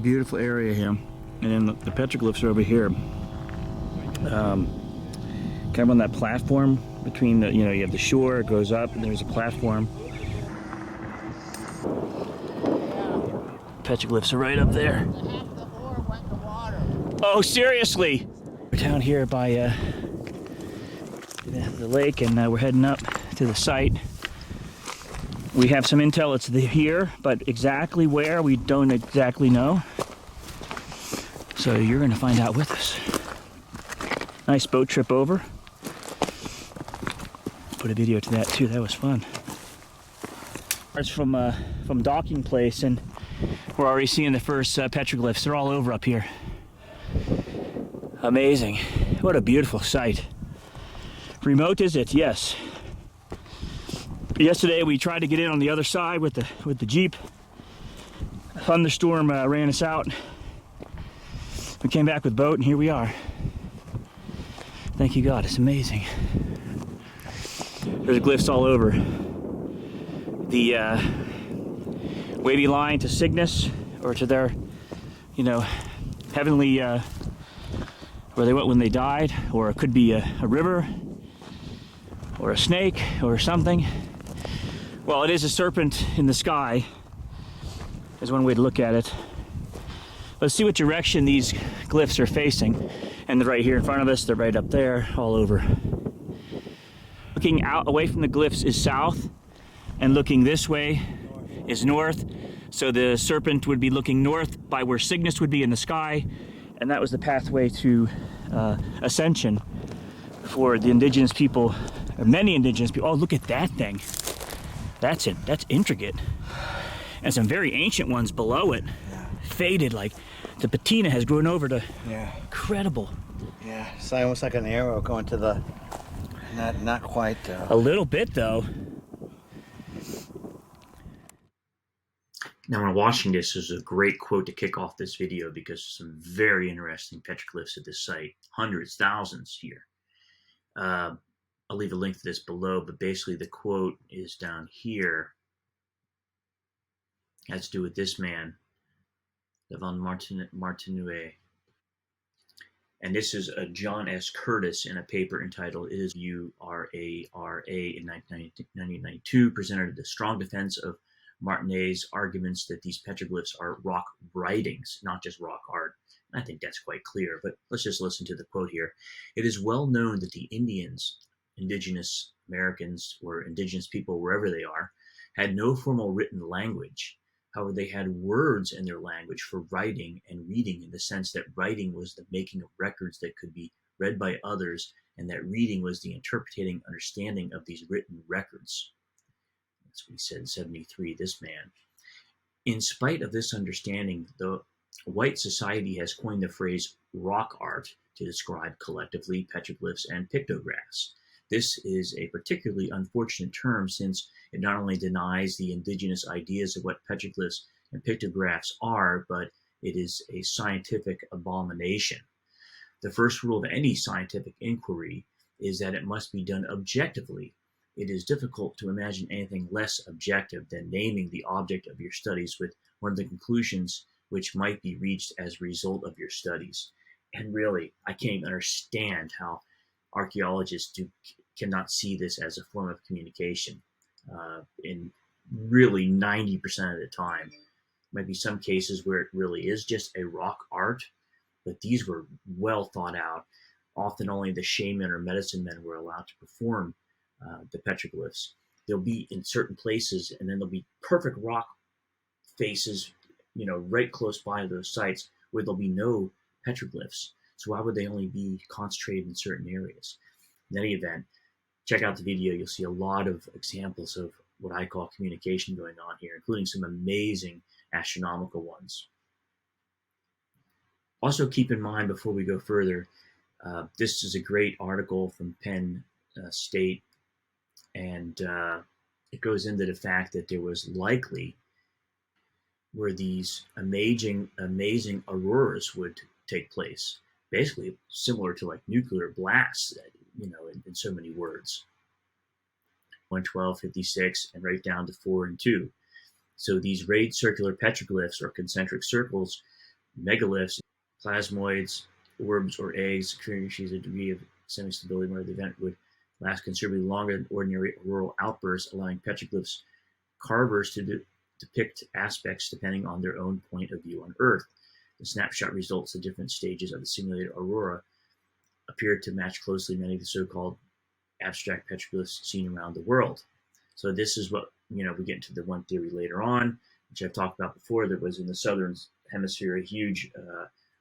Beautiful area here. And then the petroglyphs are over here. Kind of on that platform between the, you have the shore, it goes up, and there's a platform. Petroglyphs are right up there. Oh, seriously? We're down here by the lake, and we're heading up to the site. We have some intel, it's here, but exactly where, we don't exactly know. So you're gonna find out with us. Nice boat trip over. Put a video to that too, that was fun. It's from docking place, and we're already seeing the first petroglyphs. They're all over up here. Amazing. What a beautiful sight. Remote is it? Yes. Yesterday we tried to get in on the other side with the Jeep. A thunderstorm ran us out. We came back with boat, and here we are. Thank you God, it's amazing. There's glyphs all over. The wavy line to Cygnus, or to their, heavenly, where they went when they died, or it could be a river, or a snake, or something. Well, it is a serpent in the sky, is one way to look at it. Let's see what direction these glyphs are facing. And they're right here in front of us, they're right up there, all over. Looking out away from the glyphs is south, and looking this way is north. So the serpent would be looking north by where Cygnus would be in the sky, and that was the pathway to ascension for the indigenous people, many indigenous people. Oh, look at that thing. That's it. That's intricate. And some very ancient ones below it. Yeah. Faded, like the patina has grown over to. Yeah. Incredible. Yeah, it's almost like an arrow going to the. Not quite. A little bit though. Now, when watching this, is a great quote to kick off this video, because there's some very interesting petroglyphs at this site. Hundreds, thousands here. I'll leave a link to this below, but basically the quote is down here. It has to do with this man, Lahontan Martinue. And this is a John S. Curtis in a paper entitled "It is URARA" in 1992, presented the strong defense of Martinue's arguments that these petroglyphs are rock writings, not just rock art. I think that's quite clear, but let's just listen to the quote here. "It is well known that the Indians, indigenous Americans, or indigenous people wherever they are, had no formal written language. However, they had words in their language for writing and reading, in the sense that writing was the making of records that could be read by others, and that reading was the interpreting understanding of these written records." That's what he said in 73, this man. In spite of this understanding, the white society has coined the phrase rock art to describe collectively petroglyphs and pictographs. This is a particularly unfortunate term, since it not only denies the indigenous ideas of what petroglyphs and pictographs are, but it is a scientific abomination. The first rule of any scientific inquiry is that it must be done objectively. It is difficult to imagine anything less objective than naming the object of your studies with one of the conclusions which might be reached as a result of your studies. And really, I can't even understand how archaeologists cannot see this as a form of communication. In really 90% of the time, might be some cases where it really is just a rock art, but these were well thought out. Often only the shaman or medicine men were allowed to perform the petroglyphs. They'll be in certain places, and then there'll be perfect rock faces, right close by those sites where there'll be no petroglyphs. So why would they only be concentrated in certain areas? In any event, check out the video. You'll see a lot of examples of what I call communication going on here, including some amazing astronomical ones. Also keep in mind, before we go further, this is a great article from Penn State, and it goes into the fact that there was likely where these amazing auroras would take place, basically similar to like nuclear blasts, in so many words. 112, 56, and right down to 4 and 2. So these rayed circular petroglyphs, or concentric circles, Megaliths, plasmoids, orbs, or eggs, occurring a degree of semi-stability where the event would last considerably longer than ordinary auroral outbursts, allowing petroglyphs carvers to depict aspects depending on their own point of view on Earth. The snapshot results at different stages of the simulated aurora appeared to match closely many of the so-called abstract petroglyphs seen around the world. So this is what, we get into the one theory later on, which I've talked about before. There was in the southern hemisphere a huge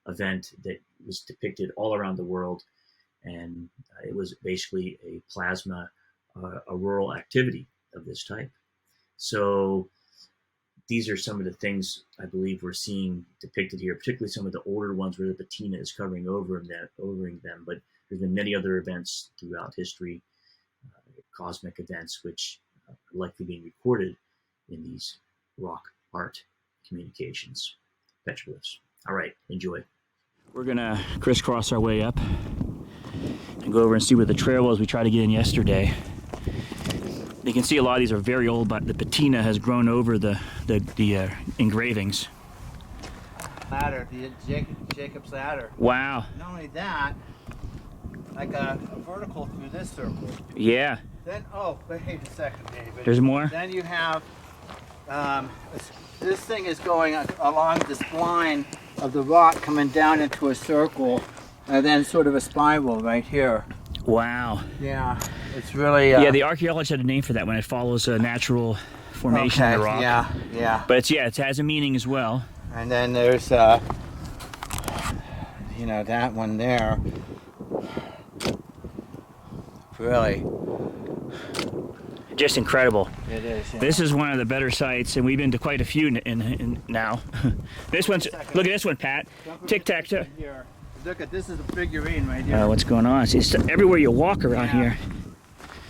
event that was depicted all around the world, and it was basically a plasma auroral activity of this type. So these are some of the things I believe we're seeing depicted here, particularly some of the older ones where the patina is covering over them. But there's been many other events throughout history, cosmic events, which are likely being recorded in these rock art communications, petroglyphs. All right, enjoy. We're gonna crisscross our way up and go over and see where the trail was we tried to get in yesterday. You can see a lot of these are very old, but the patina has grown over the engravings. Ladder, the Jacob's ladder. Wow. Not only that, like a vertical through this circle. Yeah. Then, wait a second, David. There's more? Then you have, this thing is going along this line of the rock coming down into a circle, and then sort of a spiral right here. Wow. Yeah, it's really... yeah, the archaeologists had a name for that when it follows a natural formation in the rock. Yeah. But it has a meaning as well. And then there's, that one there. Really. Just incredible. It is. Yeah. This is one of the better sites, and we've been to quite a few in now. This one's, look at this one, Pat. Tic-tac-toe. Look at this is a figurine right here. What's going on? It's everywhere you walk around here.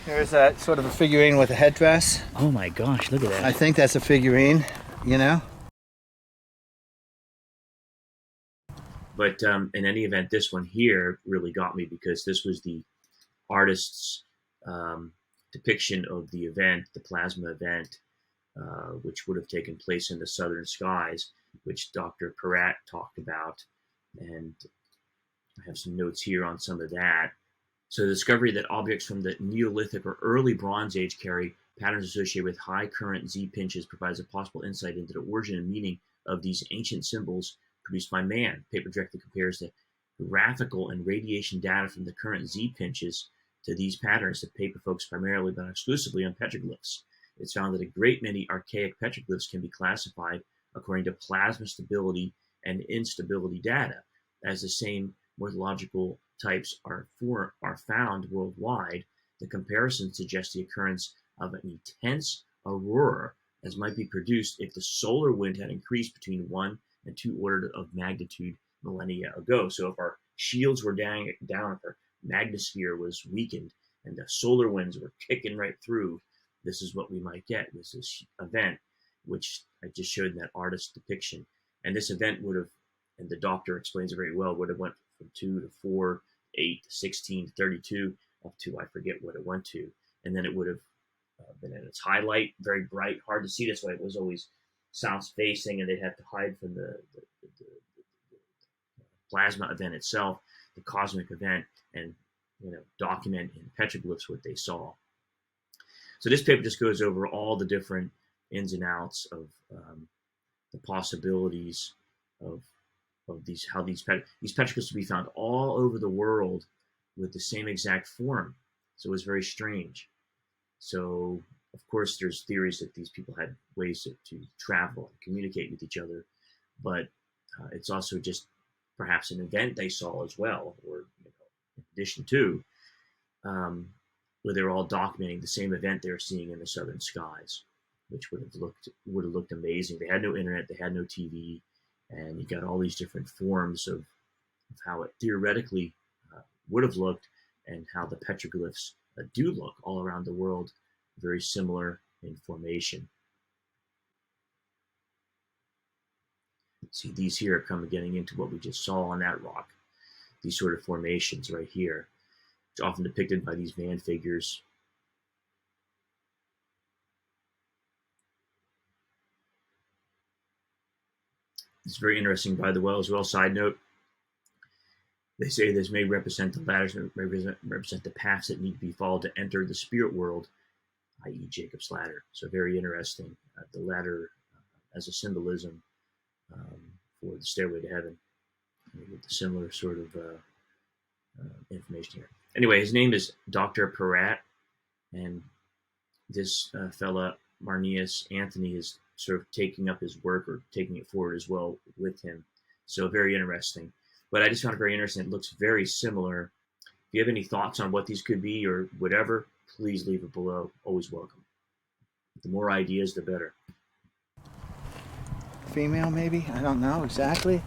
There's a sort of a figurine with a headdress. Oh my gosh, look at that. I think that's a figurine, But in any event, this one here really got me because this was the artist's depiction of the event, the plasma event, which would have taken place in the southern skies, which Dr. Peratt talked about. And I have some notes here on some of that. So the discovery that objects from the Neolithic or early Bronze Age carry patterns associated with high current Z pinches provides a possible insight into the origin and meaning of these ancient symbols produced by man. Paper directly compares the graphical and radiation data from the current Z pinches to these patterns. The paper focuses primarily but not exclusively on petroglyphs. It's found that a great many archaic petroglyphs can be classified according to plasma stability and instability data, as the same morphological types are found worldwide. The comparison suggests the occurrence of an intense aurora as might be produced if the solar wind had increased between 1 and 2 orders of magnitude millennia ago. So if our shields were down, if our magnosphere was weakened and the solar winds were kicking right through, this is what we might get with this event, which I just showed in that artist's depiction. And this event would have, and the doctor explains it very well, would have went from 2 to 4, 8 to 16 to 32, up to I forget what it went to. And then it would have been at its highlight, very bright, hard to see. That's why it was always south facing, and they'd have to hide from the plasma event itself, the cosmic event, and document in petroglyphs what they saw. So this paper just goes over all the different ins and outs of the possibilities of these, how these petroglyphs will be found all over the world with the same exact form. So it was very strange. So of course there's theories that these people had ways to travel and communicate with each other, but it's also just perhaps an event they saw as well, or in addition to, where they were all documenting the same event they were seeing in the southern skies, which would have looked amazing. They had no internet, they had no TV, and you got all these different forms of how it theoretically would have looked, and how the petroglyphs do look all around the world, very similar in formation. See, these here are getting into what we just saw on that rock, these sort of formations right here. It's often depicted by these man figures. It's very interesting by the well as well. Side note, they say this may represent the ladders, represent the paths that need to be followed to enter the spirit world, i.e. Jacob's ladder. So very interesting. The ladder as a symbolism for the stairway to heaven, with the similar sort of information here. Anyway, his name is Dr. Peratt, and this fella, Marnius Anthony, is sort of taking up his work or taking it forward as well with him. So very interesting. But I just found it very interesting. It looks very similar. If you have any thoughts on what these could be or whatever, please leave it below. Always welcome. The more ideas, the better. Female, maybe? I don't know exactly.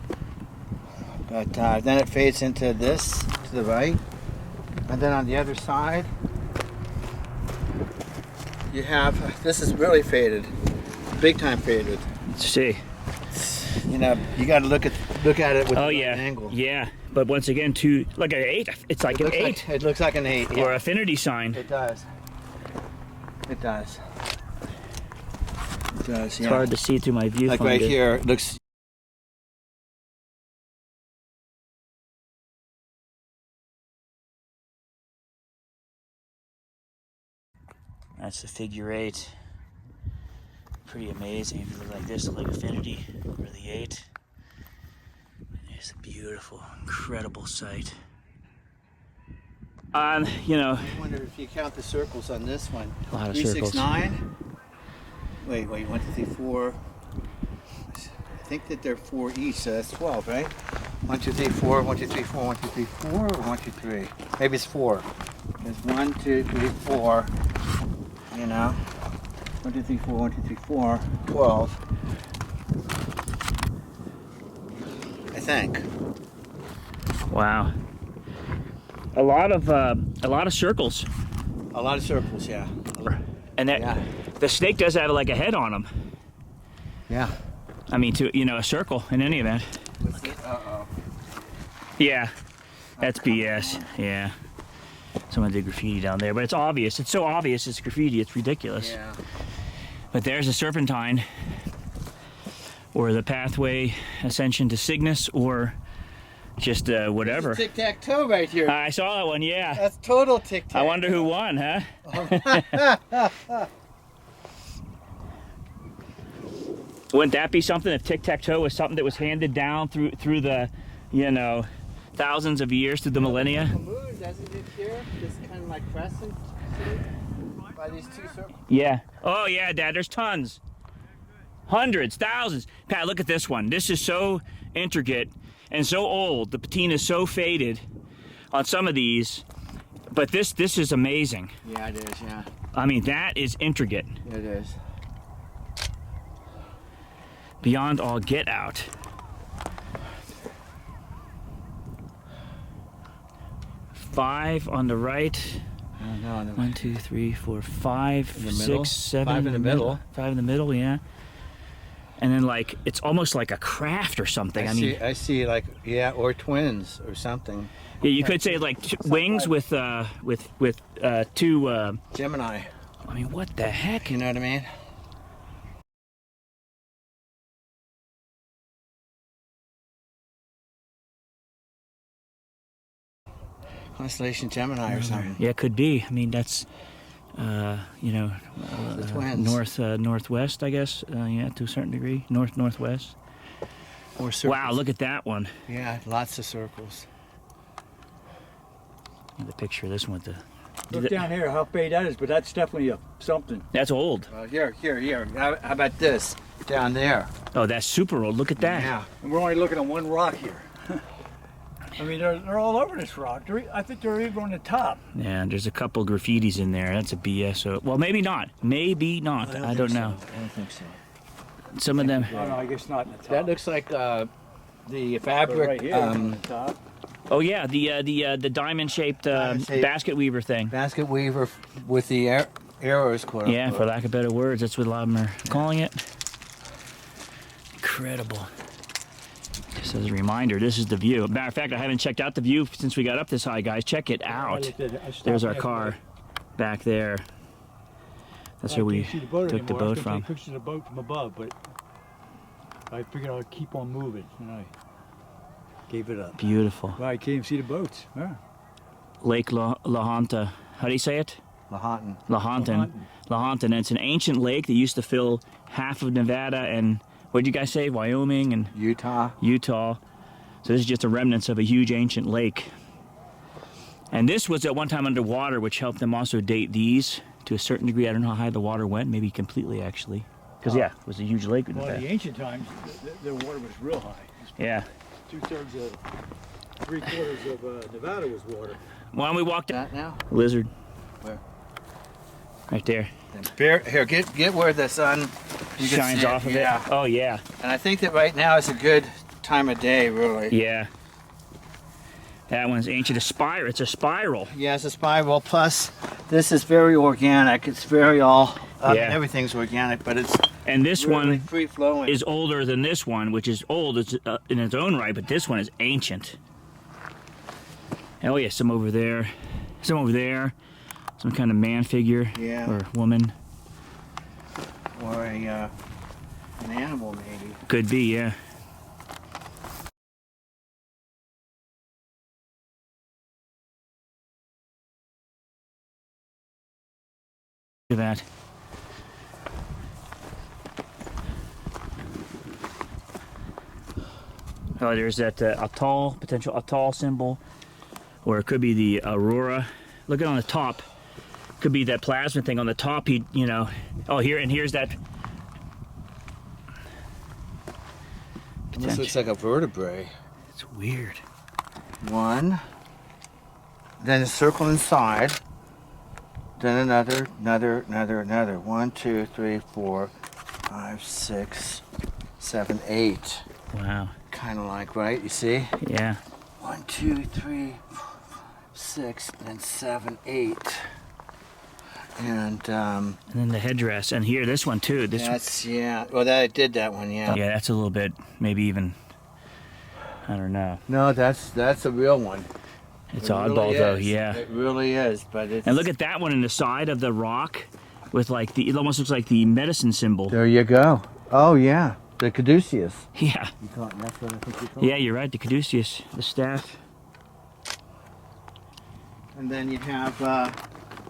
But then it fades into this to the right. And then on the other side, you have, this is really faded. Big time faded. Let's see. You know, you got to look at it with an angle. Yeah, but once again, like an 8. It's like an 8. It looks like an 8. Yeah. Or affinity sign. It does. It does. It does. It's hard to see through my viewfinder. Like right here, it looks. That's the figure 8. Pretty amazing. If you look like this, look like affinity or the 8. It's a beautiful, incredible sight. You know. I wonder if you count the circles on this one. A lot of 3, circles. 6, 9. Wait, 1, 2, 3, 4. I think that they're 4 each, so that's 12, right? 1, 2, 3, 4. 1, 2, 3, 4. 1, 2, 3, 4. Or 1, 2, 3. Maybe it's 4. There's 1, 2, 3, 4. You know. 1, 2, 3, 4. 1, 2, 3, 4. 12. I think. Wow. A lot of circles. A lot of circles, yeah. And that the snake does have like a head on him. Yeah. I mean, a circle in any event. Uh-oh. Yeah, that's BS. Yeah. Someone did graffiti down there, but it's obvious. It's so obvious it's graffiti, it's ridiculous. Yeah. But there's a serpentine, or the pathway ascension to Cygnus, or just whatever. Tic-tac-toe right here. I saw that one, yeah. That's total tic-tac. I wonder who won, huh? Wouldn't that be something if tic-tac-toe was something that was handed down through the, thousands of years through the millennia? The moon, doesn't it here? This kind of like crescent by these 2 circles. Yeah. Oh yeah, Dad, there's tons. Hundreds, thousands. Pat, look at this one. This is so intricate and so old. The patina is so faded on some of these, but this is amazing. Yeah, it is, yeah. I mean, that is intricate. It is. Beyond all get out. Five on the right. I don't know. 1, 2, 3, 4, 5, In the middle? 6, 7. 5 in the middle. 5 in the middle, yeah. And then like it's almost like a craft or something. I see like or twins or something. Yeah, you could say like wings with 2. Gemini. I mean, what the heck? You know what I mean? Constellation Gemini or something. Yeah, it could be. I mean, that's The twins. northwest, I guess. Yeah, to a certain degree, northwest. Or circles. Wow, look at that one. Yeah, lots of circles. The picture of this one with the. Look down here, how fade that is, but that's definitely something. That's old. Here. How about this? Down there. Oh, that's super old. Look at that. Yeah. And we're only looking at one rock here. I mean, they're all over this rock. I think they're even on the top. Yeah, there's a couple graffitis in there. That's a BS. So, well, maybe not. Maybe not. I don't know. I don't think so. Some of them. Oh, no, I guess not in the top. That looks like the But fabric. right here on the top. Oh yeah, the diamond-shaped Diamond-shaped basket weaver thing. basket weaver with the arrows, quote unquote. Yeah, for lack of better words, that's what a lot of them are calling it. Incredible. Just as a reminder, this is the view. Matter of fact, I haven't checked out the view since we got up this high, guys. Check it out. There's our car back there. That's where we took the boat from. Pictures of the boat from above, but I figured I'd keep on moving, and I gave it up. Beautiful. Well, I can't even see the boats. Yeah. Lake Lahontan. How do you say it? Lahontan. Lahontan. Lahontan. It's an ancient lake that used to fill half of Nevada and, what did you guys say, Wyoming and Utah. So this is just the remnants of a huge ancient lake. And this was at one time underwater, which helped them also date these to a certain degree. I don't know how high the water went, maybe completely actually. Because yeah, it was a huge lake. Well, in the ancient times, the water was real high. Yeah. 2/3 of, 3/4 of Nevada was water. Why don't we walk down? That now? Lizard. Where? Right there. Here, get where the sun you can Shines see off of yeah. it. Oh yeah. And I think that right now is a good time of day, really. Yeah. That one's ancient. It's a spiral. Yeah, it's a spiral. Plus, this is very organic. It's very Yeah. everything's organic, but it's And this really one free flowing. is older than this one, which is old in its own right, but this one is ancient. Oh yeah, some over there, some kind of man figure Yeah. or woman. Or an animal, maybe. Could be, yeah. Look at that. Oh, there's that potential atoll symbol, or it could be the aurora. Look at on the top. Could be that plasma thing on the top. Oh, here's that. This looks like a vertebrae. It's weird. One. Then a circle inside. Then another. 1, 2, 3, 4, 5, 6, 7, 8. Wow. Kind of like, right? You see? Yeah. 1, 2, 3, 4, 5, 6, then 7, 8. And then the headdress, and here this one too. yeah. Well, I did that one, yeah. Yeah, that's a little bit, maybe even. I don't know. No, that's a real one. It's It oddball really though, is. yeah. It really is, but it's. And look at that one in the side of the rock, with like it almost looks like the medicine symbol. There you go. Oh yeah, the caduceus. Yeah. That's what I think you call Yeah, you're right. The caduceus, the staff. And then you have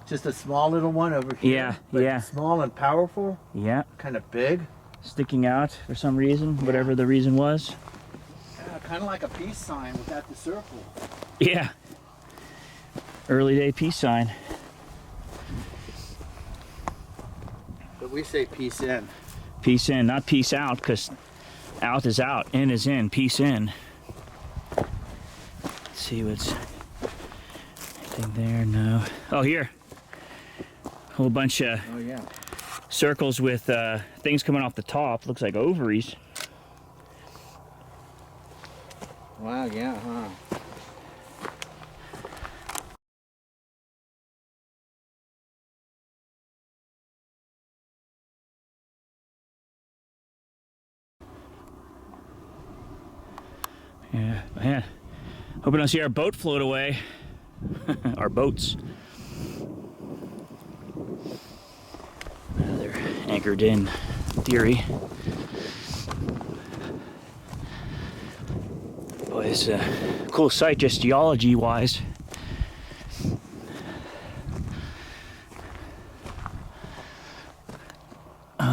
just a small little one over here. Yeah, but yeah. Small and powerful, Yeah. kind of big. Sticking out for some reason, whatever the reason was. Kind of like a peace sign without the circle. Yeah. Early day peace sign. But we say peace in. Peace in, not peace out, because out is out, in is in, peace in. Let's see what's anything there. No. Oh, here. Whole bunch of Oh yeah. circles with things coming off the top. Looks like ovaries. Wow. Yeah. Huh. Yeah, man. Hope we don't see our boat float away. Our boats. They're anchored in theory. Boy, it's a cool site just geology wise.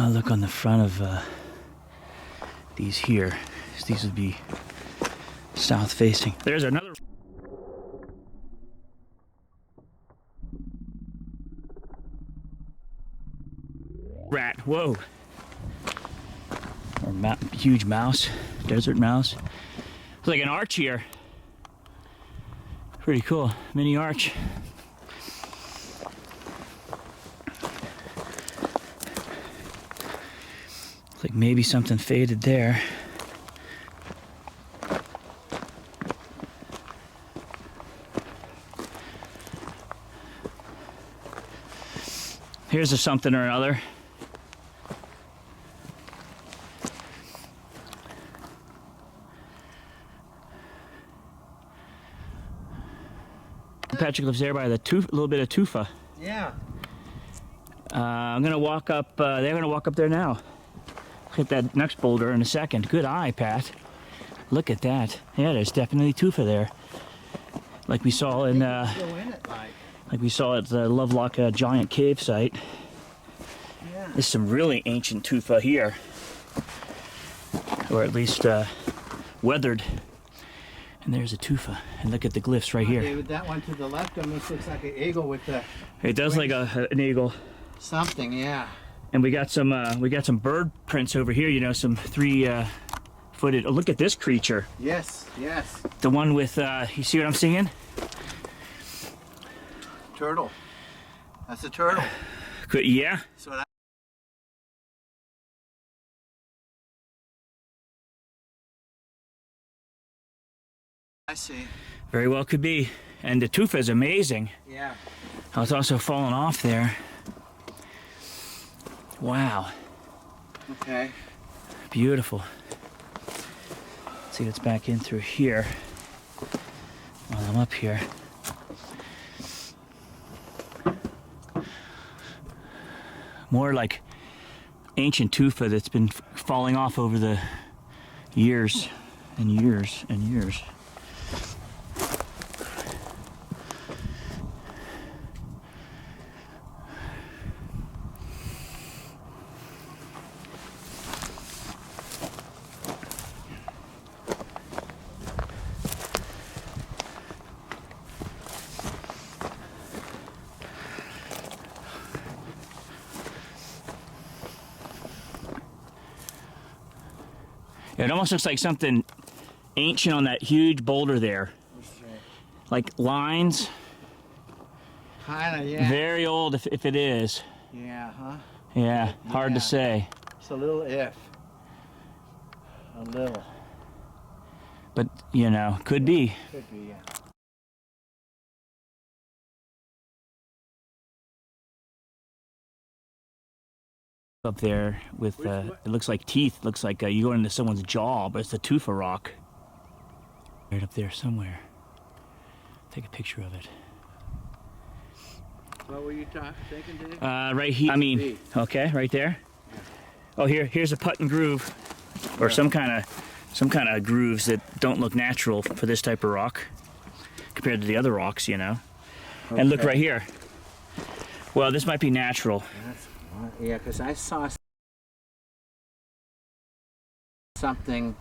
Look on the front of these here. These would be south facing. There's another. Rat, whoa. Or huge mouse, desert mouse. It's like an arch here. Pretty cool, mini arch. Looks like maybe something faded there. Here's a something or another. Petroglyphs there by the little bit of tufa. Yeah. I'm gonna walk up. They're gonna walk up there now. hit that next boulder in a second. Good eye, Pat. Look at that. Yeah, there's definitely tufa there. Like we saw in, Still in it, like. like we saw at the Lovelock giant cave site. Yeah. There's some really ancient tufa here, or at least weathered. And there's a tufa. And look at the glyphs right here. David, that one to the left almost looks like an eagle with the It does like an eagle. something, yeah. And we got some bird prints over here. You know, some 3-footed. Oh, look at this creature. Yes, yes. The one with you see what I'm seeing? Turtle. That's a turtle. Yeah. That's what I see. Very well could be. And the tufa is amazing. Yeah. Oh, it's also falling off there. Wow. Okay. Beautiful. Let's see what's back in through here while I'm up here. More like ancient tufa that's been falling off over the years and years and years. It almost looks like something ancient on that huge boulder there. Like lines. Kinda, yeah. Very old if it is. Yeah, huh? Yeah, hard to Yeah. say. It's a little if. A little. But, you know, could be. Could be, yeah. Up there with, it looks like teeth. Looks like you go into someone's jaw, but it's a tufa rock. Right up there somewhere. Take a picture of it. What were you thinking, Dave? Right here. I mean, okay, right there. Oh, here's a putt and groove, or some kind of grooves that don't look natural for this type of rock compared to the other rocks, you know. Okay. And look right here. Well, this might be natural. Yeah, because I saw something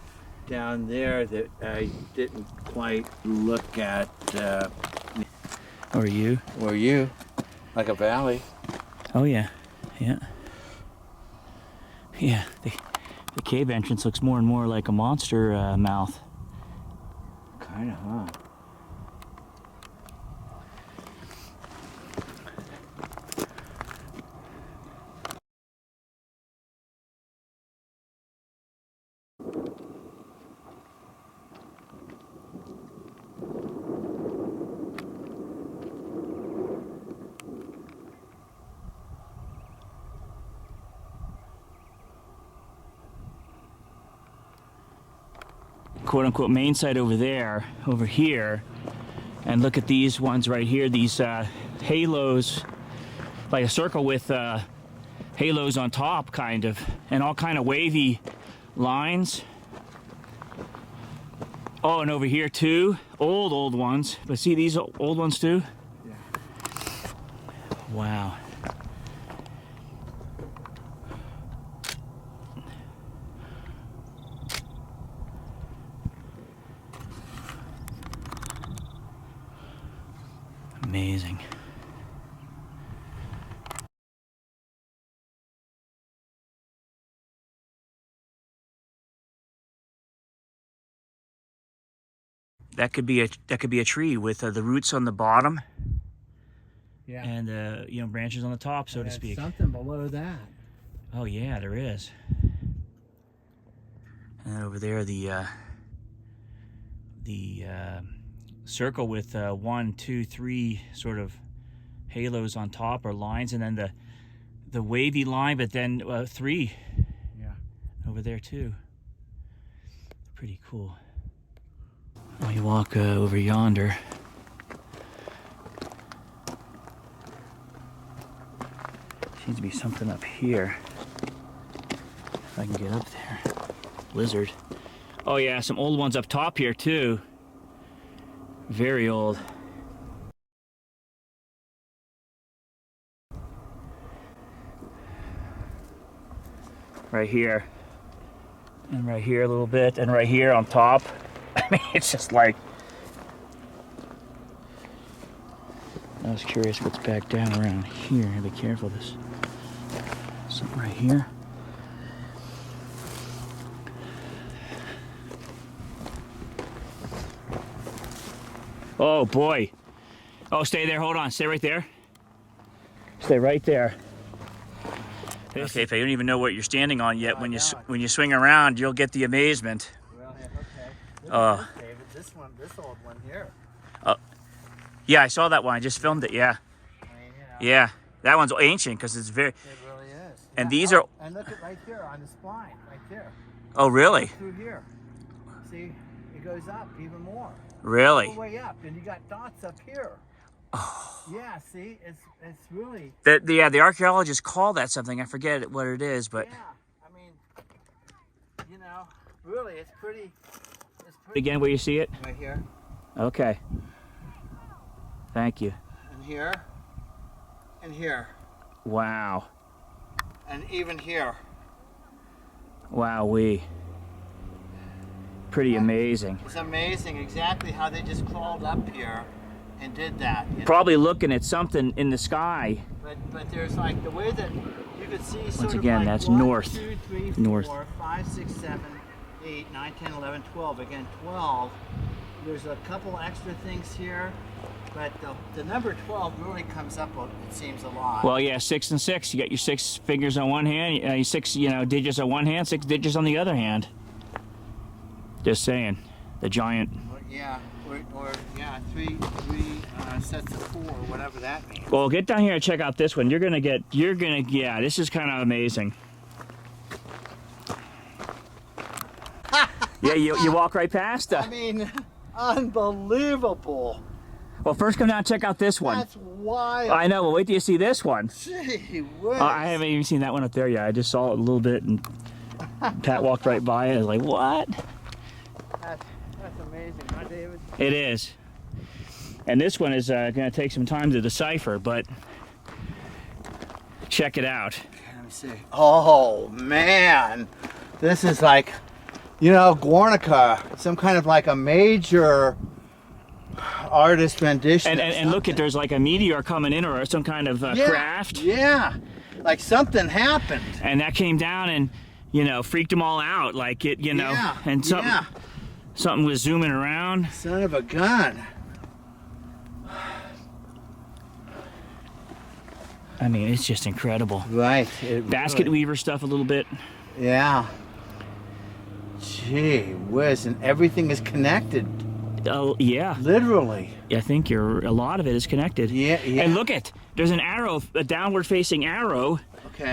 down there that I didn't quite look at. Or you? Or you? Like a valley. Oh yeah, yeah. Yeah, the cave entrance looks more and more like a monster mouth. Kind of, huh? Quote-unquote main site over there, over here, and look at these ones right here, these halos, like a circle with halos on top, kind of, and all kind of wavy lines. Oh, and over here too, old ones, but see these old ones too? Yeah. Wow. Amazing. That could be a tree with the roots on the bottom, Yeah. and you know, branches on the top, so to speak. Something below that. Oh yeah, there is. And then over there, the circle with 1, 2, 3 sort of halos on top, or lines, and then the wavy line, but then 3 over there too. Pretty cool. When you walk over yonder, seems to be something up here. If I can get up there. Lizard. Oh yeah, some old ones up top here too. Very old. Right here. And right here a little bit, and right here on top. I mean, it's just like... I was curious what's back down around here. Be careful, this... something right here. Oh boy. Oh, stay there, hold on, stay right there. Stay right there. Okay, if I don't even know what you're standing on yet, when you swing around, you'll get the amazement. Well, yeah, okay. David, this old one here. Yeah, I saw that one. I just filmed it. Yeah. I mean, you know, Yeah, that one's ancient because it's very. it really is. And Yeah. these are. And look at right there on the spine, right there. Oh, really? Through here. See, it goes up even more. Really? All the way up, and you got dots up here. Oh. Yeah, see, it's really. The archaeologists call that something. I forget what it is, but. Yeah, I mean, you know, really, it's pretty. Again, where you see it? Right here. Okay. Thank you. And here. And here. Wow. And even here. Wow-wee. Pretty amazing. It's amazing exactly how they just crawled up here and did that. You know? Probably looking at something in the sky. But there's like the way that you could see sort Once of again, like that's 1, north. 2, 3, North. 4, 5, 6, 7, 8, 9, 10, 11, 12. Again, 12. There's a couple extra things here, but the number 12 really comes up, it seems, a lot. Well, yeah, 6 and 6. You got your 6 fingers on one hand, 6, digits on one hand, 6 digits on the other hand. Just saying, the giant. Yeah, or yeah, three sets of 4, whatever that means. Well, get down here and check out this one. Yeah, this is kind of amazing. Yeah, you walk right past I mean, unbelievable. Well, first come down and check out this one. That's wild. I know, well, wait till you see this one. Gee whiz. I haven't even seen that one up there yet. I just saw it a little bit, and Pat walked right by it. I was like, what? That's amazing, huh, David? It is. And this one is going to take some time to decipher, but check it out. Let me see. Oh, man. This is like, you know, Guernica, some kind of like a major artist rendition. And look at, there's like a meteor coming in or some kind of craft. Yeah, like something happened. And that came down and, freaked them all out. Like it, Yeah, and something was zooming around. Son of a gun. I mean, it's just incredible. Right. Basket weaver stuff a little bit. Yeah. Gee whiz, and everything is connected. Oh, yeah. Literally. I think a lot of it is connected. Yeah. And look there's an arrow, a downward facing arrow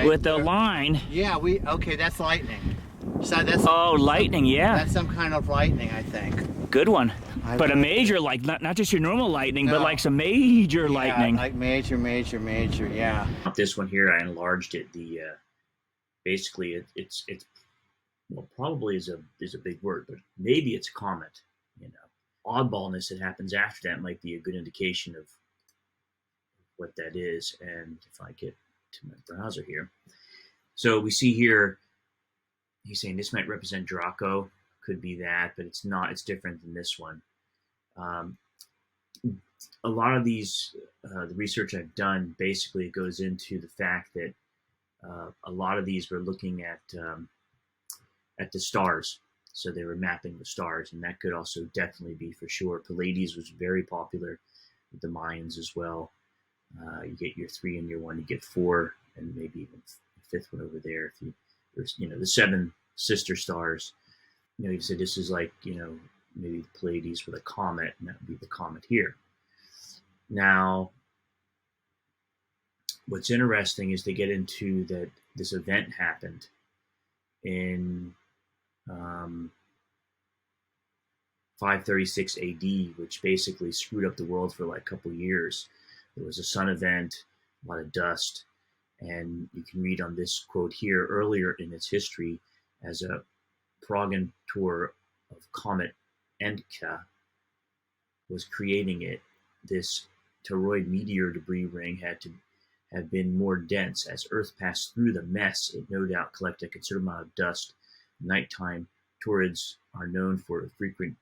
with a line. Yeah, okay, that's lightning. So that's lightning, yeah. That's some kind of lightning, I think. Good one. But a major, like not just your normal lightning, but like some major lightning. Like major, yeah. This one here, I enlarged it. Basically it's well, probably is a big word, but maybe it's a comet. Oddballness that happens after that might be a good indication of what that is. And if I get to my browser here, so we see here, he's saying this might represent Draco. Could be that, but it's not. It's different than this one. A lot of these, the research I've done basically goes into the fact that a lot of these were looking at the stars. So they were mapping the stars, and that could also definitely be for sure. Pleiades was very popular with the Mayans as well. You get your 3 and your 1, you get 4, and maybe even the 5th one over there. There's the 7 sister stars. You said this is like, maybe the Pleiades with a comet, and that would be the comet here. Now, what's interesting is they get into that this event happened in 536 AD, which basically screwed up the world for like a couple years. There was a sun event, a lot of dust, and you can read on this quote here, earlier in its history, as a progenitor of comet Encke was creating it, this toroid meteor debris ring had to have been more dense. As Earth passed through the mess, it no doubt collected a considerable amount of dust. Nighttime torids are known for frequent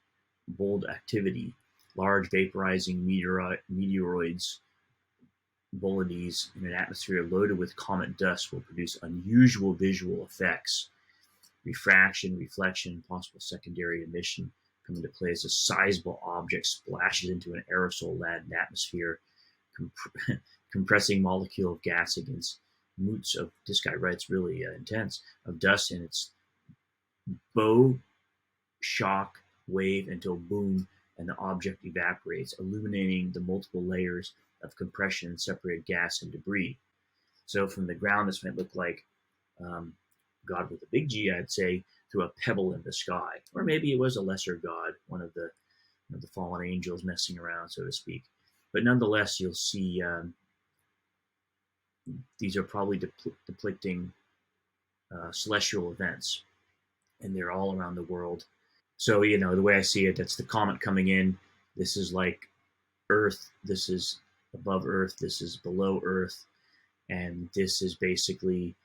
bold activity. Large vaporizing meteoroids, bolides, in an atmosphere loaded with comet dust will produce unusual visual effects. Refraction, reflection, possible secondary emission come into play as a sizable object splashes into an aerosol-laden atmosphere, compressing molecule of gas against moots of, this guy writes really intense, of dust in its bow shock wave until boom, and the object evaporates, illuminating the multiple layers of compression and separated gas and debris. So from the ground, this might look like God with a big G, I'd say, threw a pebble in the sky. Or maybe it was a lesser god, one of the fallen angels messing around, so to speak. But nonetheless, you'll see these are probably depicting celestial events, and they're all around the world. So, the way I see it, that's the comet coming in. This is like Earth. This is above Earth. This is below Earth. And this is basically,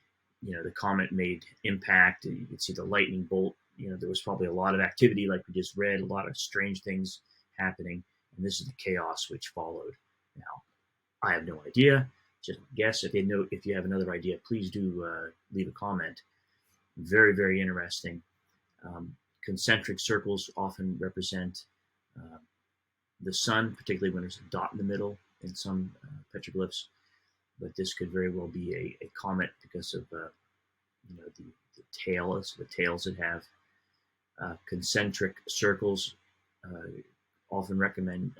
the comet made impact, and you can see the lightning bolt. There was probably a lot of activity, like we just read, a lot of strange things happening. And this is the chaos which followed. Now, I have no idea. Just guess. If you have another idea, please do leave a comment. Very, very interesting. Concentric circles often represent the sun, particularly when there's a dot in the middle in some petroglyphs. But this could very well be a comet because of the tails that have concentric circles. Often represent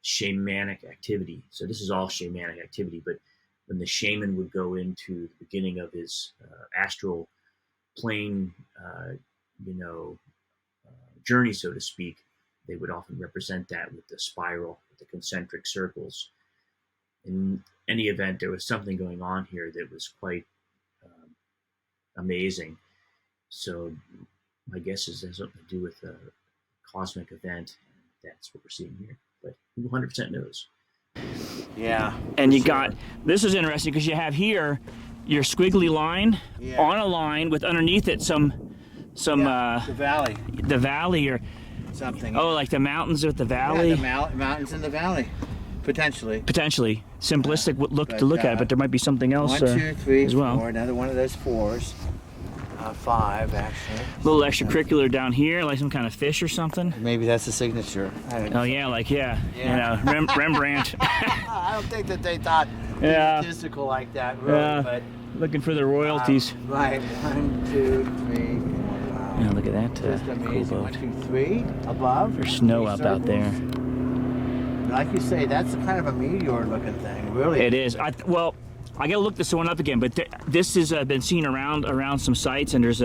shamanic activity. So this is all shamanic activity. But when the shaman would go into the beginning of his astral plane, journey, so to speak, they would often represent that with the spiral, with the concentric circles. In any event, there was something going on here that was quite amazing. So my guess is it has something to do with a cosmic event. That's what we're seeing here. But who 100% knows? Yeah. And you got, this is interesting because you have here your squiggly line on a line with underneath it some the valley. The valley or something. Oh, like the mountains with the valley? Yeah, the mountains in the valley. Potentially. Simplistic look to look at it, but there might be something else 1, 2, 3, as well. 4, another one of those 4s. 5, actually. A little extracurricular down here, like some kind of fish or something. Maybe that's the signature. Rembrandt. I don't think that they thought statistical like that, really, but... Looking for the royalties. Right, 1, 2, 3, 4, wow. Yeah, look at that. Just amazing. Cool 1, 2, 3, above. There's snow up out there. Like you say, that's kind of a meteor-looking thing, really. It is. I gotta look this one up again, but this has been seen around some sites, and there's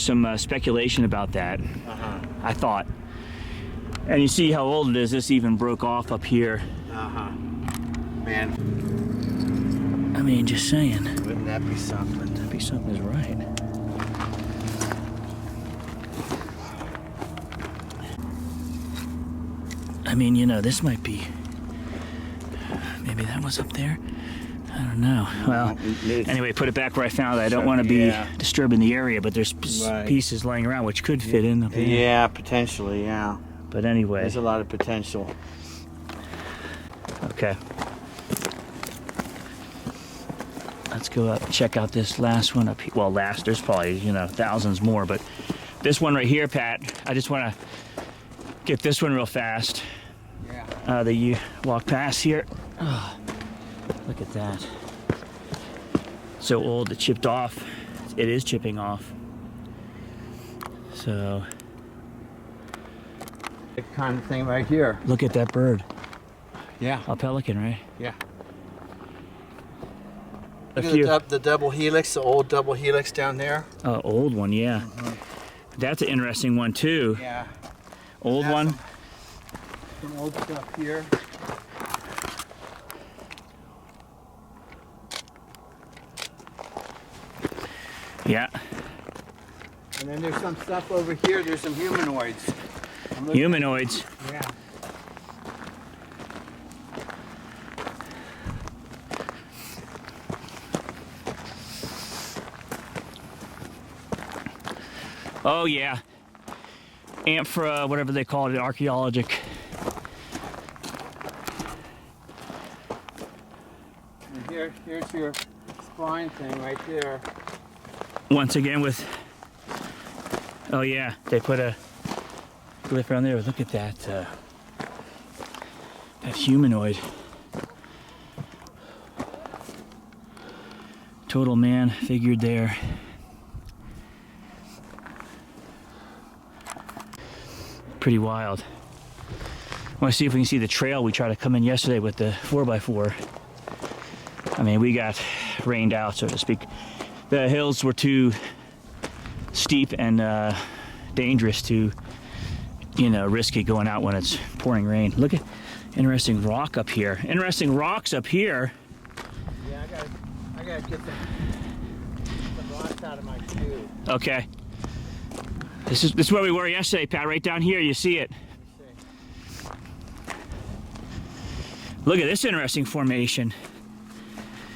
some speculation about that. I thought, and you see how old it is. This even broke off up here. Man. I mean, just saying. Wouldn't that be something? That'd be something is right. I mean, this might be. Maybe that was up there. I don't know. Well, anyway, put it back where I found it. I don't want to be disturbing the area, but there's pieces laying around which could fit in up here. Yeah, potentially, yeah. But anyway. There's a lot of potential. Okay. Let's go up and check out this last one up here. Well, there's probably, thousands more, but this one right here, Pat, I just want to get this one real fast. Yeah. That you walk past here. Oh. Look at that. So old, it chipped off. It is chipping off. So. The kind of thing right here. Look at that bird. Yeah. A pelican, right? Yeah. Look at the double helix, the old double helix down there. Oh, old one, yeah. That's an interesting one too. Yeah. Old one. Some old stuff here. Yeah. And then there's some stuff over here. There's some humanoids. Humanoids. Yeah. Oh yeah. Amphora, whatever they call it, archaeologic. And here's your spine thing right there. Once again with, oh yeah, they put a glyph around there. Look at that, that humanoid. Total man figured there. Pretty wild. I want to see if we can see the trail we tried to come in yesterday with the 4x4. I mean, we got rained out, so to speak. The hills were too steep and dangerous to, you know, risk it going out when it's pouring rain. Look at interesting rock up here. Interesting rocks up here. Yeah, I gotta get some rocks out of my shoe. Okay. This is where we were yesterday, Pat. Right down here, you see it. Look at this interesting formation.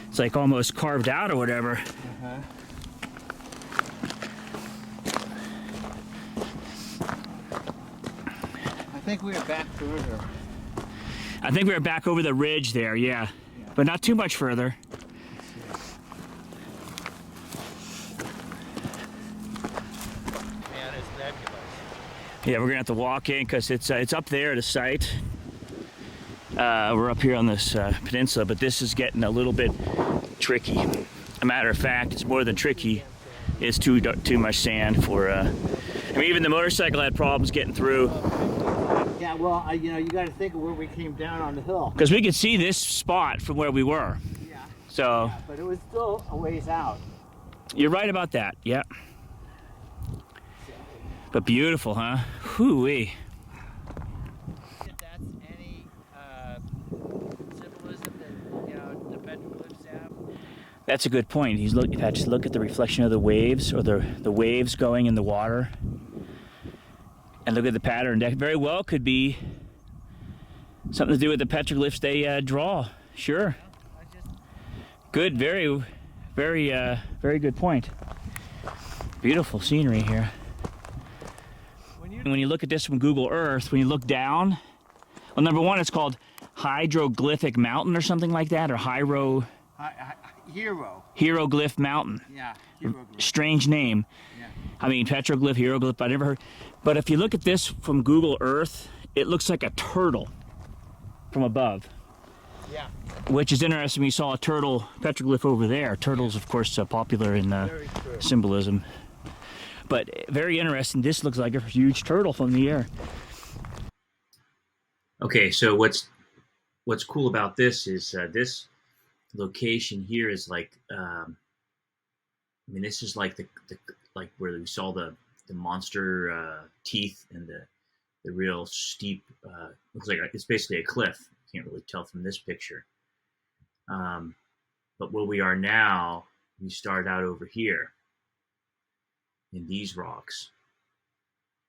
It's like almost carved out or whatever. I think we are back further. I think we were back over the ridge there, yeah. But not too much further. Man, it's nebulous. Yeah, we're gonna have to walk in because it's up there at a site. We're up here on this peninsula, but this is getting a little bit tricky. A matter of fact, it's more than tricky. It's too much sand for. I mean, even the motorcycle had problems getting through. Yeah, well, you know, you got to think of where we came down on the hill. Because we could see this spot from where we were. Yeah. So. Yeah, but it was still a ways out. You're right about that. Yeah. But beautiful, huh? Hoo-wee. If that's any symbolism that, you know, the petroglyphs have. That's a good point. Just look at the reflection of the waves, or the waves going in the water, and look at the pattern. That very well could be something to do with the petroglyphs they draw. Sure. Good. Very, very, very good point. Beautiful scenery here. When you look at this from Google Earth, when you look down, well, number one, it's called Hieroglyphic Mountain or something like that, or Hieroglyph Mountain. Yeah, hieroglyph. Strange name. Yeah. I mean, petroglyph, hieroglyph, I never heard. But if you look at this from Google Earth, it looks like a turtle from above. Yeah. Which is interesting. We saw a turtle petroglyph over there. Turtles, of course, popular in symbolism. But very interesting. This looks like a huge turtle from the air. Okay, so what's cool about this is this location here is like, I mean, this is like the like where we saw the monster teeth and the real steep. Looks like it's basically a cliff. You can't really tell from this picture. But where we are now, we start out over here in these rocks,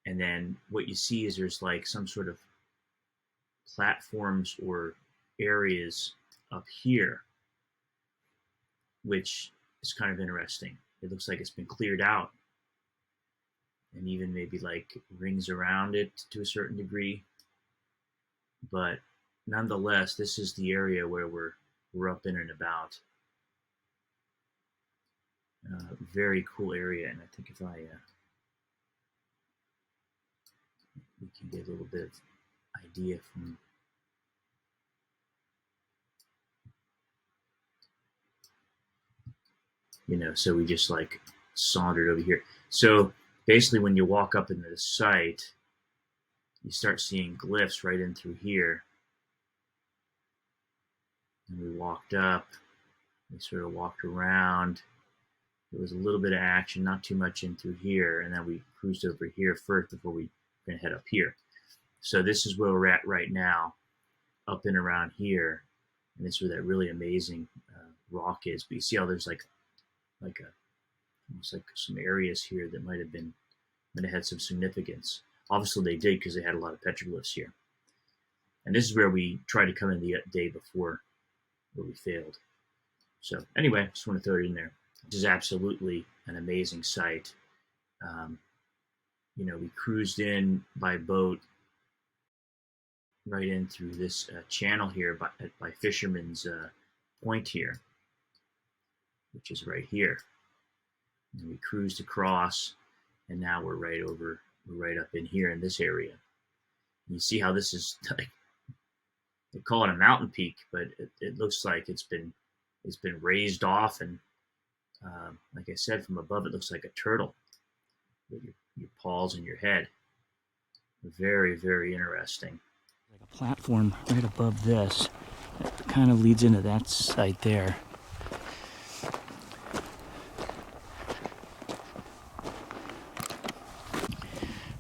and then what you see is there's like some sort of platforms or areas up here, which is kind of interesting. It looks like it's been cleared out, and even maybe like rings around it to a certain degree. But nonetheless, this is the area where we're up in and about. Very cool area, and I think if we can get a little bit of idea from. You know, so we just like sauntered over here. So basically when you walk up into the site, you start seeing glyphs right in through here. And we walked up, we sort of walked around. There was a little bit of action, not too much in through here. And then we cruised over here first before we gonna head up here. So this is where we're at right now, up and around here. And this is where that really amazing rock is. But you see how there's like a Looks like some areas here that might have had some significance. Obviously they did, because they had a lot of petroglyphs here. And this is where we tried to come in the day before, where we failed. So anyway, just want to throw it in there. This is absolutely an amazing site. You know, we cruised in by boat right in through this channel here by Fisherman's Point here, which is right here. And we cruised across, and now we're right up in here in this area. And you see how this is like, they call it a mountain peak, but it looks like it's been raised off, and like I said, from above it looks like a turtle with your paws and your head. Very, very interesting. Like a platform right above this. It kind of leads into that site there.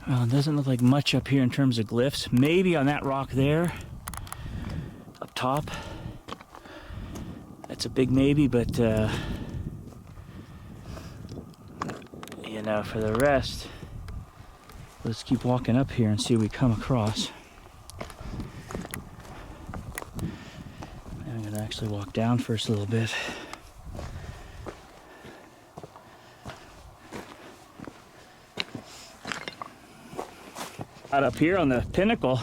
Well, it doesn't look like much up here in terms of glyphs. Maybe on that rock there, up top. That's a big maybe, but you know, for the rest, let's keep walking up here and see what we come across. I'm gonna actually walk down first a little bit. Out up here on the pinnacle,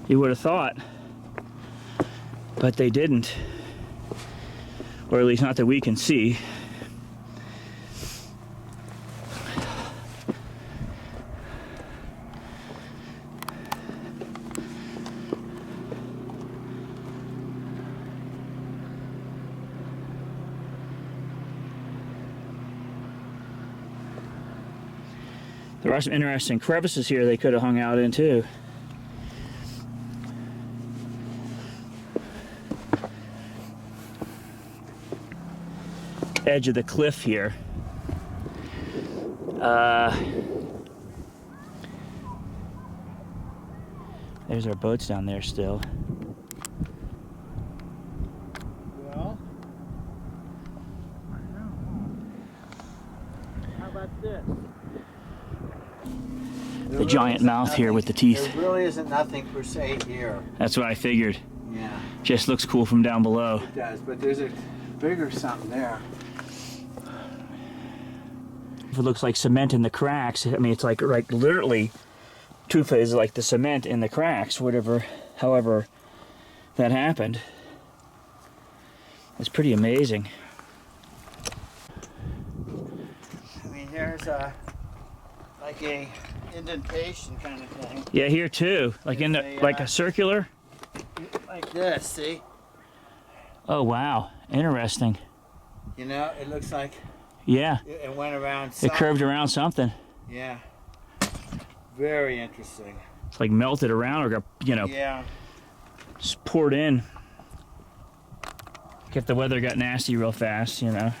you would have thought, but they didn't, or at least not that we can see. There are some interesting crevices here they could have hung out in too. Edge of the cliff here. There's our boats down there still. Well, I don't know. How about this? The giant mouth here with the teeth. There really isn't nothing per se here. That's what I figured. Yeah, Just looks cool from down below. it does, but there's a bigger something there. If it looks like cement in the cracks, I mean, it's like literally, tufa is like the cement in the cracks, however that happened. It's pretty amazing. I mean, there's like a indentation kind of thing. Yeah, here too, like in the, like a circular. Like this, see? Oh wow, interesting. You know, it looks like Yeah, it went around it something. curved around something. Yeah. Very interesting. It's like melted around or got, you know, Yeah. just poured in. If the weather got nasty real fast, you know.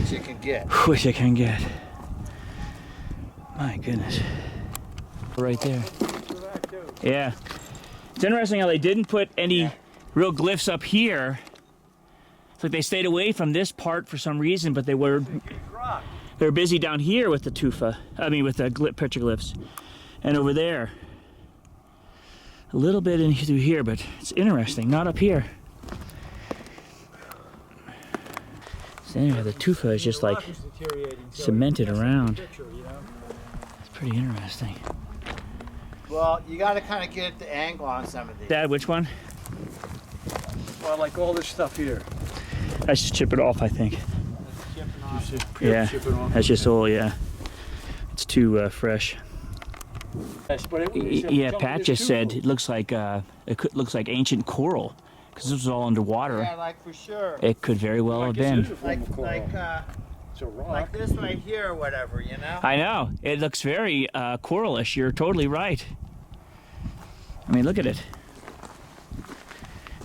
Which it can get. Which I can get. My goodness. Right there. Yeah. It's interesting how they didn't put any real glyphs up here. It's like they stayed away from this part for some reason, but they were busy down here with the tufa. I mean, with the petroglyphs. And over there. A little bit in through here, but it's interesting. Not up here. So anyway, the tufa is just like cemented around. It's pretty interesting. Well, you got to kind of get the angle on some of these. Dad, which one? Well, like all this stuff here. I should chip it off, I think. Just Yeah, chip it off. that's just all, yeah. It's too fresh. Yes, but it- Yeah, some of Pat this just too. said it looks like looks like ancient coral because this was all underwater. Yeah, like for sure. It could very well have Like this is been. a form of coral. It's a Like rock. this right here or whatever, you know? I know it looks very coralish. You're totally right. I mean, look at it.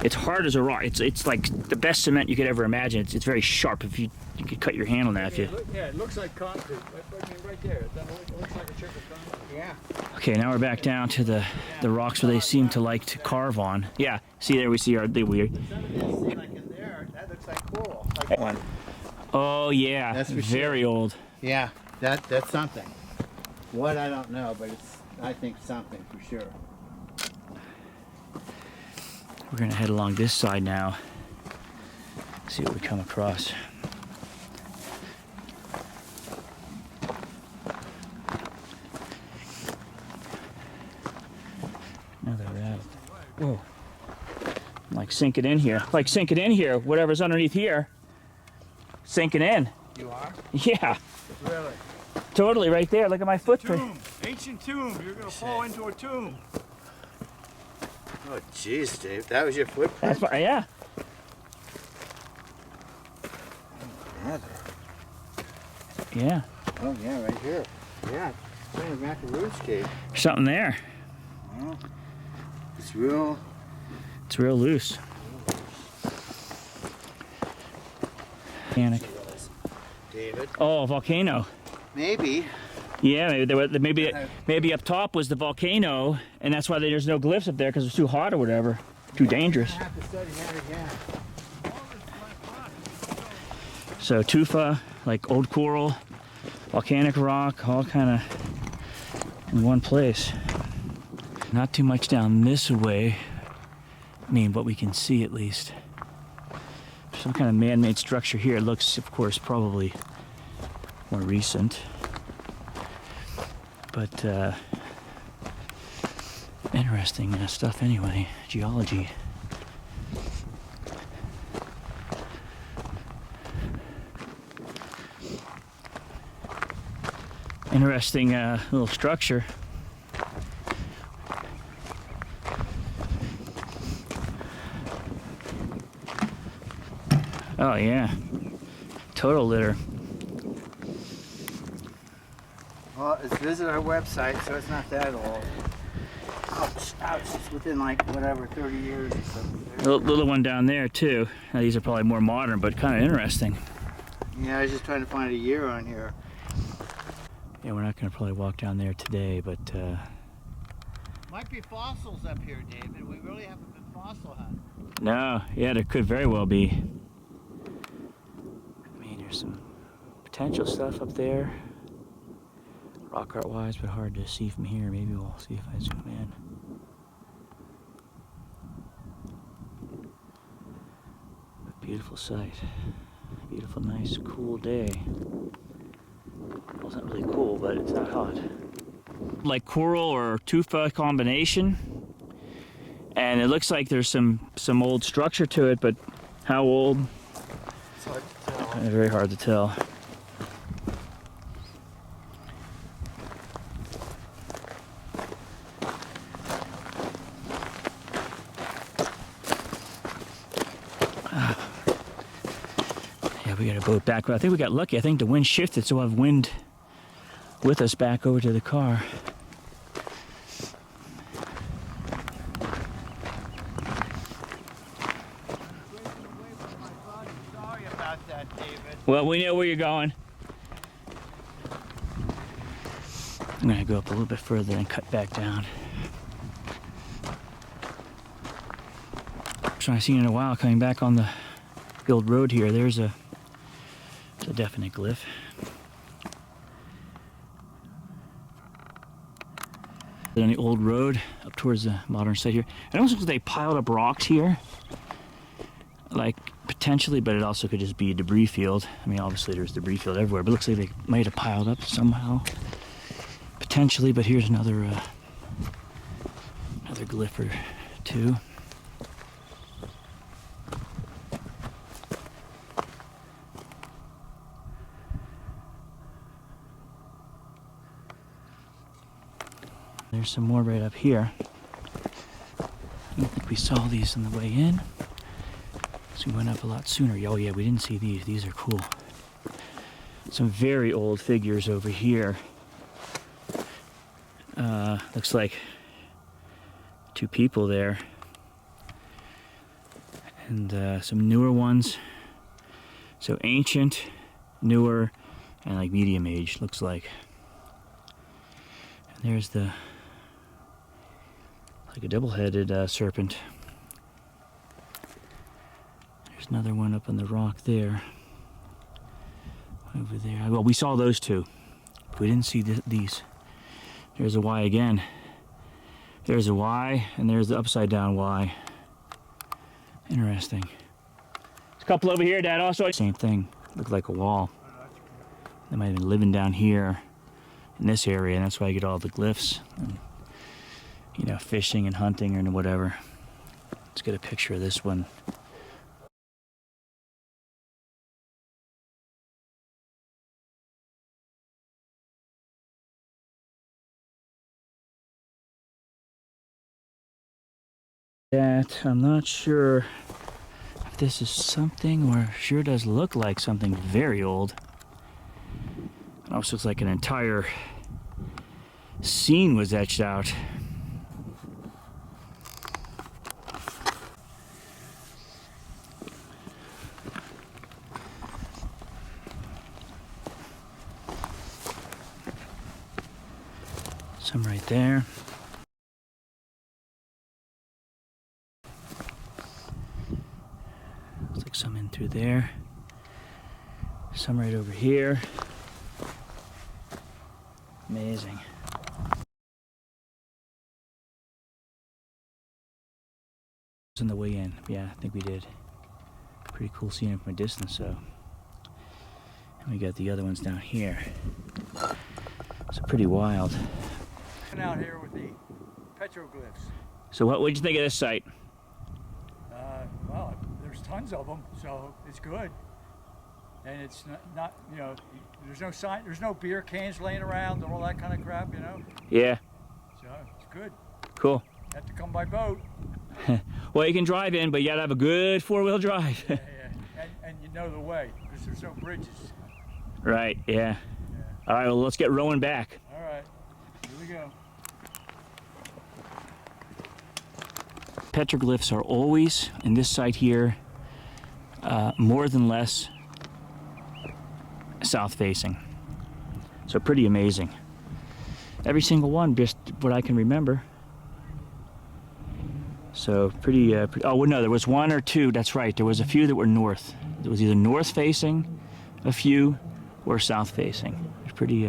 It's hard as a rock. It's like the best cement you could ever imagine. It's very sharp. If you could cut your hand on that. If you. Yeah, it looks like concrete. I mean, right there. It looks like a chip of concrete. Yeah. Okay, now we're back down to the rocks where they seem to like to carve on. Yeah, see there we see our See, like in there, looks like coral. Like one. Oh yeah, That's for very sure. old. Yeah, that's something. What, I don't know, but it's, I think, something for sure. We're gonna head along this side now. See what we come across. Another rabbit. Whoa. Like sink it in here. Like sink it in here. Whatever's underneath here. Sinking in. You are? Yeah. Really? Totally right there. Look at my footprint. Tomb, ancient tomb. You're gonna fall into a tomb. Oh, jeez, Dave. That was your footprint? That's my, yeah. Yeah. Oh, yeah, right here. Yeah. It's kind of Macaroon's cave. There's something there. Well, it's real. It's real loose. Volcanic. David. Oh, volcano. Maybe. Yeah, maybe there were, maybe up top was the volcano, and that's why there's no glyphs up there because it's too hot or whatever, too dangerous. I have to study that again. So tufa, like old coral, volcanic rock, all kind of in one place. Not too much down this way. I mean, what we can see at least. Some kind of man-made structure here. It looks, of course, probably more recent. But interesting stuff anyway. Geology. Interesting little structure. Oh yeah, total litter. Well, it's visit our website, so it's not that old. Ouch, ouch. It's within like, whatever, 30 years or something. Little one down there too. Now, these are probably more modern, but kind of interesting. Yeah, I was just trying to find a year on here. Yeah, we're not going to probably walk down there today, but Might be fossils up here, David. We really haven't been fossil hunting. no, yeah, there could very well be. I mean, there's some potential stuff up there, rock art wise, but hard to see from here. Maybe we'll see if I zoom in. But beautiful sight. Beautiful, nice, cool day. Well, it's not really cool, but it's not hot. Like coral or tufa combination, and it looks like there's some old structure to it, but how old? It's hard to tell. Very hard to tell. Yeah, we got a boat back. I think we got lucky. I think the wind shifted, so we'll have wind with us back over to the car. Sorry about that, David. Well, we know where you're going. I'm gonna go up a little bit further and cut back down. So I've seen in a while coming back on the old road here. There's a definite glyph. On the old road up towards the modern site here. It almost looks like they piled up rocks here, like potentially, but it also could just be a debris field. I mean, obviously there's debris field everywhere, but it looks like they might have piled up somehow, potentially. But here's another glyph or two. There's some more right up here. I don't think we saw these on the way in. So we went up a lot sooner. Oh yeah, we didn't see these. These are cool. Some very old figures over here. Looks like two people there. And some newer ones. So ancient, newer, and like medium age, looks like. And there's the like a double-headed serpent. There's another one up on the rock there. Over there. Well, we saw those two. We didn't see these. There's a Y again. There's a Y, and there's the upside down Y. Interesting. There's a couple over here, Dad. Also, same thing. Looked like a wall. They might have been living down here in this area, and that's why you get all the glyphs. And, you know, fishing and hunting and whatever. Let's get a picture of this one. That I'm not sure if this is something, or sure does look like something very old. It also looks like an entire scene was etched out. Some right there. Looks like some in through there. Some right over here. Amazing. On the way in, yeah, I think we did. Pretty cool seeing it from a distance, so. And we got the other ones down here. It's pretty wild. Out here with the petroglyphs. So what did you think of this site? Well, there's tons of them, so it's good. And it's not, you know, there's no sign, there's no beer cans laying around and all that kind of crap, you know. Yeah. So it's good. Cool. You have to come by boat. Well, you can drive in, but you gotta have a good four-wheel drive. Yeah. And you know the way, because there's no bridges. Right, yeah. All right, well, let's get rowing back. All right, here we go. Petroglyphs are always, in this site here, more than less south-facing. So pretty amazing. Every single one, just what I can remember. So pretty, oh well, no, there was one or two, that's right, there was a few that were north. It was either north-facing, a few, or south-facing. It was pretty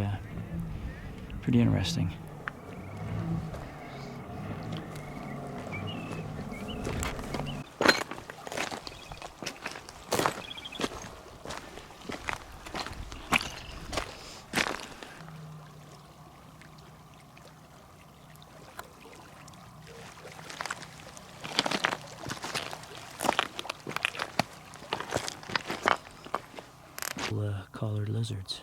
interesting. Collared lizards.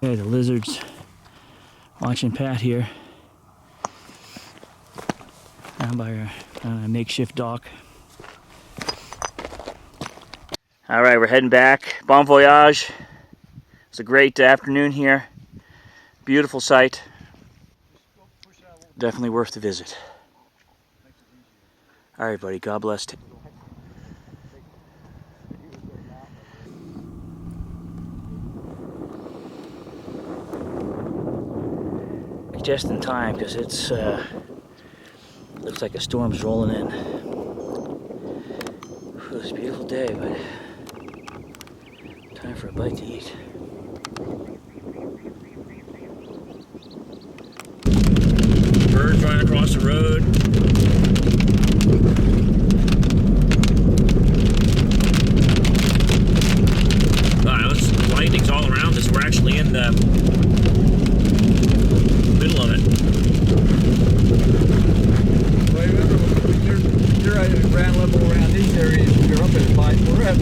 Okay, the lizards watching Pat here down by our makeshift dock. All right, we're heading back. Bon voyage. It's a great afternoon here. Beautiful site. Definitely worth the visit. All right, buddy. God bless. Just in time, because it's looks like a storm's rolling in. Whew, it's a beautiful day, but time for a bite to eat. Birds running across the road. Wow, lightning's all around us. We're actually in the middle of it. Well, remember, when you're at ground level around these areas, you're up at 5, we're at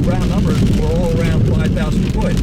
ground numbers, we're all around 5,000 foot.